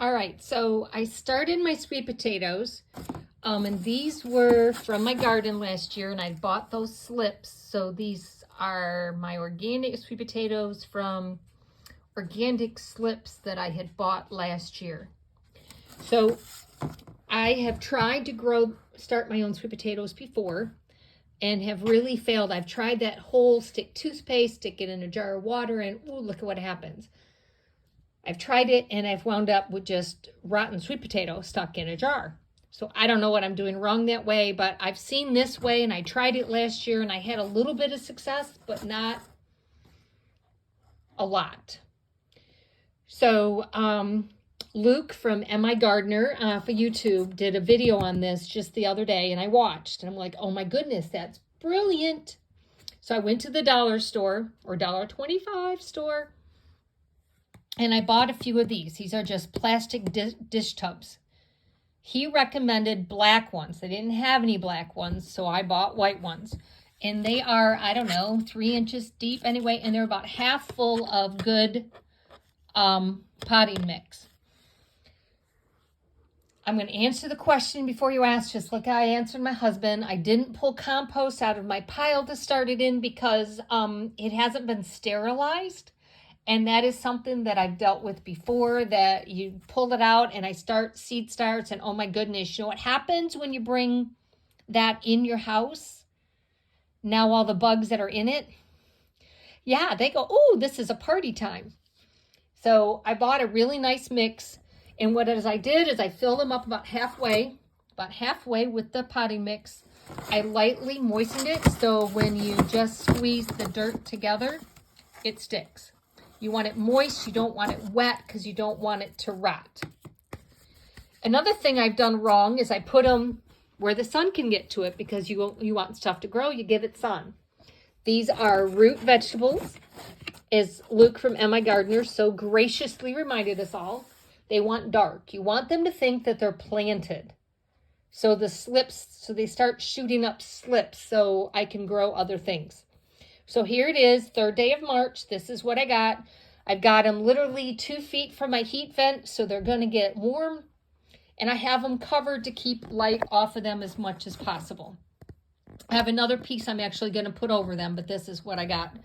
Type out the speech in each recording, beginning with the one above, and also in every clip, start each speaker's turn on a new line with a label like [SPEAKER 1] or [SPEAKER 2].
[SPEAKER 1] All right, so I started my sweet potatoes, and these were from my garden last year, and I bought those slips. So these are my organic sweet potatoes from organic slips that I had bought last year. So I have tried to start my own sweet potatoes before and have really failed. I've tried that whole stick toothpaste, stick it in a jar of water, and ooh, look at what happens. I've tried it and I've wound up with just rotten sweet potato stuck in a jar. So I don't know what I'm doing wrong that way, but I've seen this way and I tried it last year and I had a little bit of success, but not a lot. So Luke from migardener for YouTube did a video on this just the other day and I watched and I'm like, oh my goodness, that's brilliant. So I went to the dollar store or $1.25 store and I bought a few of these. These are just plastic dish tubs. He recommended black ones. They didn't have any black ones, so I bought white ones. And they are, I don't know, 3 inches deep anyway, and they're about half full of good potting mix. I'm going to answer the question before you ask, just like I answered my husband. I didn't pull compost out of my pile to start it in because it hasn't been sterilized. And that is something that I've dealt with before, that you pull it out and seed starts, and oh my goodness, you know what happens when you bring that in your house? Now all the bugs that are in it, yeah, they go, oh, this is a party time. So I bought a really nice mix, and what I did is I filled them up about halfway with the potting mix. I lightly moistened it, so when you just squeeze the dirt together, it sticks. You want it moist, you don't want it wet because you don't want it to rot. Another thing I've done wrong is I put them where the sun can get to it, because you want stuff to grow, you give it sun. These are root vegetables, as Luke from migardener so graciously reminded us all. They want dark. You want them to think that they're planted. So the slips, so they start shooting up slips so I can grow other things. So here it is, 3rd day of March. This is what I got. I've got them literally 2 feet from my heat vent, so they're going to get warm. And I have them covered to keep light off of them as much as possible. I have another piece I'm actually going to put over them, but this is what I got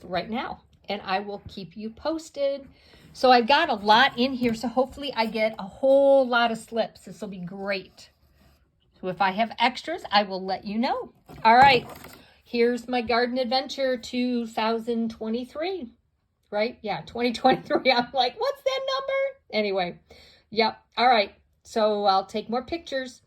[SPEAKER 1] right now. And I will keep you posted. So I've got a lot in here, so hopefully I get a whole lot of slips. This will be great. So if I have extras, I will let you know. All right. Here's my garden adventure 2023, right? Yeah, 2023. I'm like, what's that number? Anyway, yep. All right. So I'll take more pictures.